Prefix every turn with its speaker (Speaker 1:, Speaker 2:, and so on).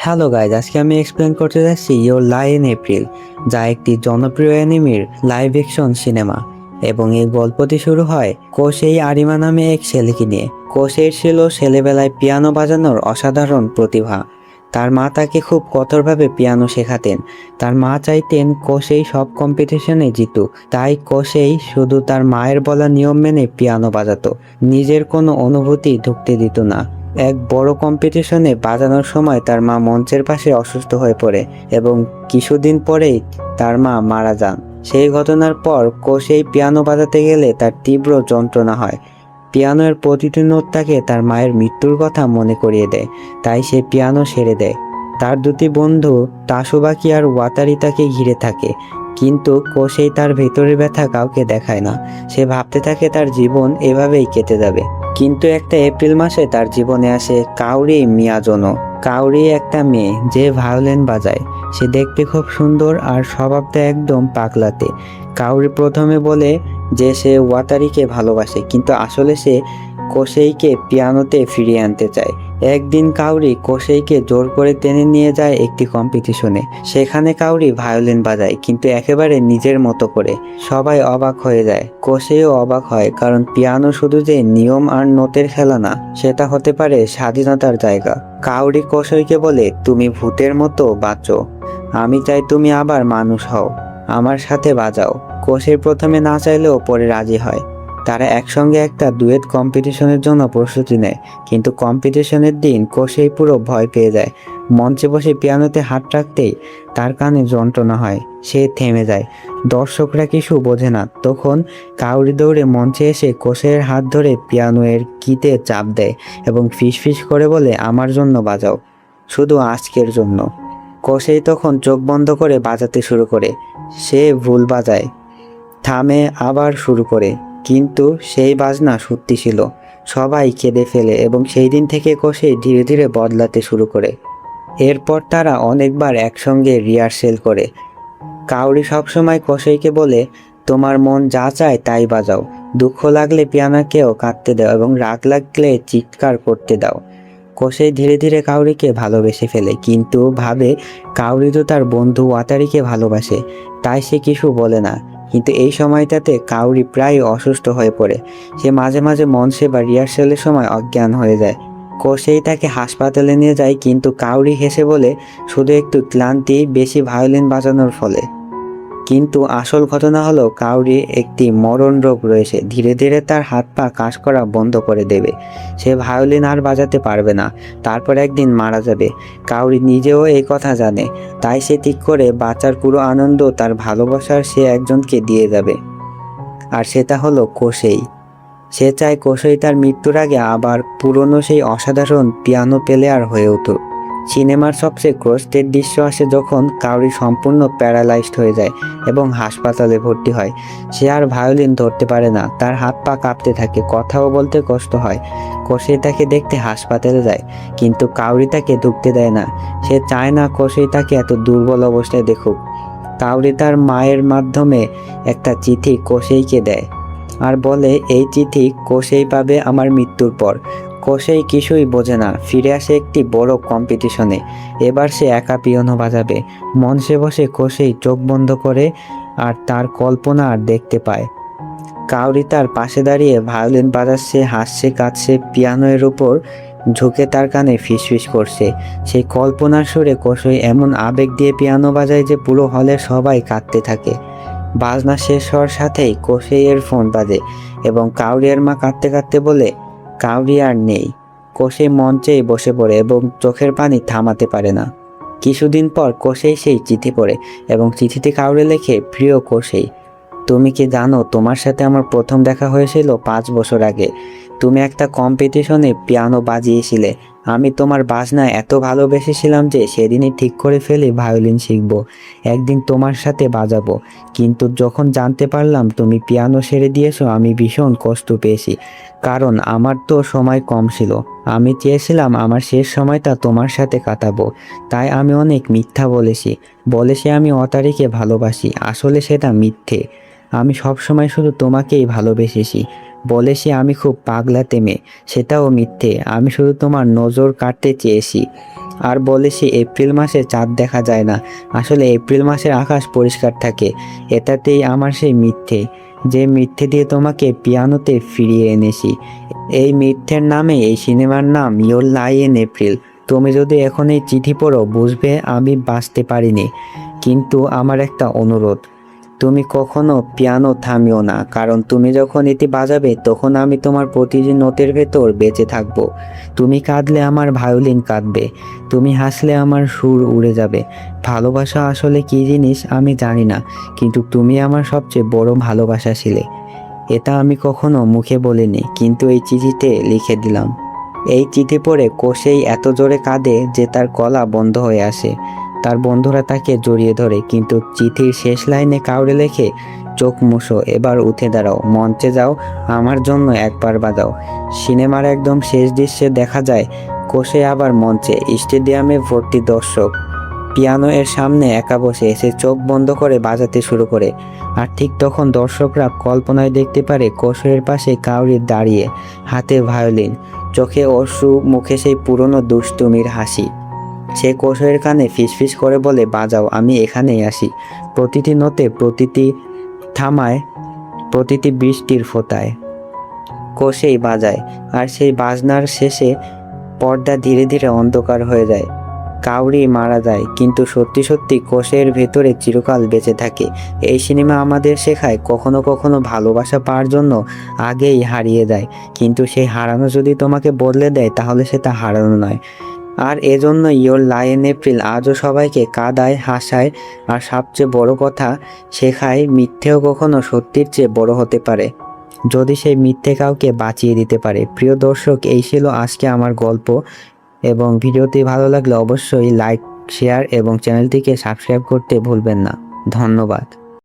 Speaker 1: Hello guys, আজকে আমি explain করতে যাচ্ছি ইয়োর লাই ইন এপ্রিল, যা একটি জনপ্রিয় অ্যানিমের লাইভ অ্যাকশন সিনেমা। এবং এই গল্পটি শুরু হয় কোসেই আরিমা নামে এক ছেলেকে নিয়ে। কোসেইর ছিল ছেলেবেলায় পিয়ানো বাজানোর অসাধারণ প্রতিভা। তার মা তাকে খুব কঠোরভাবে পিয়ানো শেখাতেন। তার মা চাইতেন কোসেই সব কম্পিটিশনে জিতুক, তাই কোসেই শুধু তার মায়ের বলা নিয়ম মেনে পিয়ানো বাজাতো, নিজের কোনো অনুভূতি ঢুকতে দিত না। এক বড় কম্পিটিশনে বাজানোর সময় তার মা মঞ্চের পাশে অসুস্থ হয়ে পড়ে এবং কিছুদিন পরেই তার মা মারা যান। সেই ঘটনার পর কোসেই পিয়ানো বাজাতে গেলে তার তীব্র যন্ত্রণা হয়। পিয়ানোর প্রতিটি নোট তাকে তার মায়ের মৃত্যুর কথা মনে করিয়ে দেয়, তাই সে পিয়ানো ছেড়ে দেয়। তার দুটি বন্ধু তাসুবাকি আর ওয়াতারি তাকে ঘিরে থাকে, কিন্তু কোসেই তার ভেতরের ব্যথা কাউকে দেখায় না। সে ভাবতে থাকে তার জীবন এভাবেই কেটে যাবে। কিন্তু একটা এপ্রিল মাসে তার জীবনে আসে কাওরি মিয়াজোনো। কাওরি একটা মেয়ে যে ভায়োলিন বাজায়। সে দেখতে খুব সুন্দর আর স্বভাবটা একদম পাগলাতে। কাওরি প্রথমে বলে যে সে ওয়াতারিকে ভালোবাসে, কিন্তু আসলে সে কোসেইকে পিয়ানোতে ফিরিয়ে আনতে চায়। একদিন কাওরি কোসেইকে জোর করে টেনে নিয়ে যায় একটি কম্পিটিশনে। সেখানে কাওরি ভায়োলিন বাজায়, কিন্তু একেবারে নিজের মতো করে। সবাই অবাক হয়ে যায়, কোসেইও অবাক হয়, কারণ পিয়ানো শুধু যে নিয়ম আর নোটের খেলা না, সেটা হতে পারে স্বাধীনতার জায়গা। কাওরি কোসেইকে বলে, তুমি ভূতের মতো বাঁচো, আমি চাই তুমি আবার মানুষ হও, আমার সাথে বাজাও। কোসেই প্রথমে না চাইলেও পরে রাজি হয়। তারা একসঙ্গে একটা ডুয়েট কম্পিটিশনের জন্য প্রস্তুতি নেয়, কিন্তু কম্পিটিশনের দিন কোসেই পুরো ভয় পেয়ে যায়। মঞ্চে বসে পিয়ানোতে হাত রাখতেই তার কানে যন্ত্রণা হয়, সে থেমে যায়। দর্শকরা কিছু বোঝে না। তখন কাউরি দৌড়ে মঞ্চে এসে কোসেইয়ের হাত ধরে পিয়ানো এর কিতে চাপ দেয় এবং ফিসফিস করে বলে, আমার জন্য বাজাও, শুধু আজকের জন্য। কোসেই তখন চোখ বন্ধ করে বাজাতে শুরু করে। সে ভুল বাজায়, থামে, আবার শুরু করে, কিন্তু সেই বাজনা সত্যি ছিল। সবাই কেঁদে ফেলে এবং সেই দিন থেকে কোসেই ধীরে ধীরে বদলাতে শুরু করে। এরপর তারা অনেকবার একসঙ্গে রিহার্সেল করে। কাউরি সবসময় কোসেইকে বলে, তোমার মন যা চায় তাই বাজাও, দুঃখ লাগলে পিয়ানোকেও কাঁদতে দাও এবং রাগ লাগলে চিৎকার করতে দাও। কোসেই ধীরে ধীরে কাউরিকে ভালোবেসে ফেলে, কিন্তু ভাবে কাউরি তো তার বন্ধু ওয়াতারিকে ভালোবাসে, তাই সে কিছু বলে না। কিন্তু এই সময়টাতে কাউরি প্রায় অসুস্থ হয়ে পড়ে। সে মাঝে মাঝে মঞ্চে বা রিহার্সেলের সময় অজ্ঞান হয়ে যায়। কোসেই তাকে হাসপাতালে নিয়ে যায়, কিন্তু কাউরি হেসে বলে, শুধু একটু ক্লান্তি বেশি ভায়োলিন বাজানোর ফলে। কিন্তু আসল ঘটনা হলো কাউরি একটি মরণ রোগ রয়েছে, ধীরে ধীরে তার হাত পা কাজ করা বন্ধ করে দেবে। সে ভায়োলিন আর বাজাতে পারবে না, তারপর একদিন মারা যাবে। কাউরি নিজেও এই কথা জানে, তাই সে ঠিক করে বাঁচার পুরো আনন্দ তার ভালোবাসার সে একজনকে দিয়ে যাবে, আর সেটা হলো কোসেই। সে চায় কোসেই তার মৃত্যুর আগে আবার পুরনো সেই অসাধারণ পিয়ানো প্লেয়ার হয়ে উঠুক। সিনেমার সবচেয়ে ক্রস্টের দৃশ্য আসে যখন কাউরি সম্পূর্ণ প্যারালাইজড হয়ে যায় এবং হাসপাতালে ভর্তি হয়। সে আর ভায়োলিন ধরতে পারে না, তার হাত পা কাঁপতে থাকে, কথাও বলতে কষ্ট হয়। কোসেই তাকে দেখতে হাসপাতালে যায়, কিন্তু কাউরি তাকে ঢুকতে দেয় না। সে চায় না কোসেই তাকে এত দুর্বল অবস্থায় দেখুক। কাউরি তার মায়ের মাধ্যমে একটা চিঠি কোসেইকে দেয় আর বলে, এই চিঠি কোসেই পাবে আমার মৃত্যুর পর। কোসেই কিছুই বোঝে না, ফিরে আসে একটি বড় কম্পিটিশনে। এবার সে একা পিয়ানো বাজাবে। মঞ্চে বসে কোসেই চোখ বন্ধ করে আর তার কল্পনা আর দেখতে পায়। কাউরি তার পাশে দাঁড়িয়ে ভায়োলিন বাজাচ্ছে, হাসছে, কাঁদছে, পিয়ানোর উপর ঝুঁকে তার কানে ফিসফিস করছে। সেই কল্পনার সুরে কোসেই এমন আবেগ দিয়ে পিয়ানো বাজায় যে পুরো হলে সবাই কাঁদতে থাকে। বাজনা শেষ হওয়ার সাথেই কোসেইয়ের ফোন বাজে এবং কাউরিয়ার মা কাঁদতে কাঁদতে বলে, কাউরি আর নেই। কোসেই মঞ্চেই বসে পড়ে এবং চোখের পানি থামাতে পারে না। কিছুদিন পর কোসেই সেই চিঠি পড়ে এবং চিঠিতে কাউরি লেখে, প্রিয় কোসেই, তুমি কি জানো তোমার সাথে আমার প্রথম দেখা হয়েছিল 5 বছর আগে। তুমি একটা কম্পিটিশনে পিয়ানো বাজিয়েছিলে। আমি তোমার বাজনা এত ভালোবেসেছিলাম যে সেদিনই ঠিক করে ফেলি ভায়োলিন শিখব, একদিন তোমার সাথে বাজাবো। কিন্তু যখন জানতে পারলাম তুমি পিয়ানো ছেড়ে দিয়েছো, আমি ভীষণ কষ্ট পেয়েছি, কারণ আমার তো সময় কম ছিল। আমি চেয়েছিলাম আমার শেষ সময়টা তোমার সাথে কাটাবো, তাই আমি অনেক মিথ্যা বলেছি আমি ওয়াতারিকে ভালোবাসি, আসলে সেটা মিথ্যে। আমি সবসময় শুধু তোমাকেই ভালোবেসেছি। বলেছি আমি খুব পাগলাতে মেয়ে, সেটাও মিথ্যে। আমি শুধু তোমার নজর কাটতে চেয়েছি। আর বলেছি এপ্রিল মাসে চাঁদ দেখা যায় না। আসলে এপ্রিল মাসের আকাশ পরিষ্কার থাকে। এটাতেই আমার সেই মিথ্যে, যে মিথ্যে দিয়ে তোমাকে পিয়ানোতে ফিরিয়ে এনেছি। এই মিথ্যের নামে এই সিনেমার নাম ইয়োর লাই ইন এপ্রিল। তুমি যদি এখন এই চিঠি পড়ো বুঝবে আমি বাঁচতে পারিনি। কিন্তু আমার একটা অনুরোধ, তুমি কখনো পিয়ানো থামিও না, কারণ তুমি যখন এটি বাজাবে তখন আমি তোমার প্রতিটি নোটের ভেতর বেঁচে থাকবো। তুমি কাঁদলে আমার ভায়োলিন কাঁদবে, তুমি হাসলে আমার সুর উড়ে যাবে। ভালোবাসা আসলে কী জিনিস আমি জানি না, কিন্তু তুমি আমার সবচেয়ে বড় ভালোবাসা ছিলে। এটা আমি কখনো মুখে বলিনি, কিন্তু এই চিঠিতে লিখে দিলাম। এই চিঠি পড়ে কোসেই এত জোরে কাঁদে যে তার গলা বন্ধ হয়ে আসে। তার বন্ধুরা তাকে জড়িয়ে ধরে, কিন্তু চিঠির শেষ লাইনে কাউরে লেখে, চোখ মুছো, এবার উঠে দাঁড়াও, মঞ্চে যাও, আমার জন্য একবার বাজাও। সিনেমার একদম শেষ দৃশ্যে দেখা যায় কোসে আবার মঞ্চে, স্টেডিয়ামে ভর্তি দর্শক, পিয়ানো এর সামনে একা বসে এসে চোখ বন্ধ করে বাজাতে শুরু করে। আর ঠিক তখন দর্শকরা কল্পনায় দেখতে পারে কোসের পাশে কাউরি দাঁড়িয়ে, হাতে ভায়োলিন, চোখে অশ্রু, মুখে সেই পুরনো দুষ্টুমির হাসি। সে কোসের কানে ফিসফিস করে বলে, বাজাও, আমি এখানেই আসি। প্রতিটি নোতে, প্রতিটি থামায়, প্রতিটি বৃষ্টির ফোঁটায় কোসেই বাজায়। আর সেই বাজনার শেষে পর্দা ধীরে ধীরে অন্ধকার হয়ে যায়, কাউরি মারা যায়, কিন্তু সত্যি সত্যি কোষের ভেতরে চিরকাল বেঁচে থাকে। এই সিনেমা আমাদের শেখায় কখনো কখনো ভালোবাসা পাওয়ার জন্য আগেই হারিয়ে যায়, কিন্তু সেই হারানো যদি তোমাকে বদলে দেয় তাহলে সেটা হারানো নয়। আর এজন্য ইয়োর লাই ইন এপ্রিল আজও সবাইকে কাঁদায়, হাসায়, আর সবচেয়ে বড় কথা শেখায়, মিথ্যেও কখনো সত্যির চেয়ে বড় হতে পারে, যদি সেই মিথ্যে কাউকে বাঁচিয়ে দিতে পারে। প্রিয় দর্শক, এই ছিল আজকে আমার গল্প, এবং ভিডিওটি ভালো লাগলে অবশ্যই লাইক, শেয়ার এবং চ্যানেলটিকে সাবস্ক্রাইব করতে ভুলবেন না। ধন্যবাদ।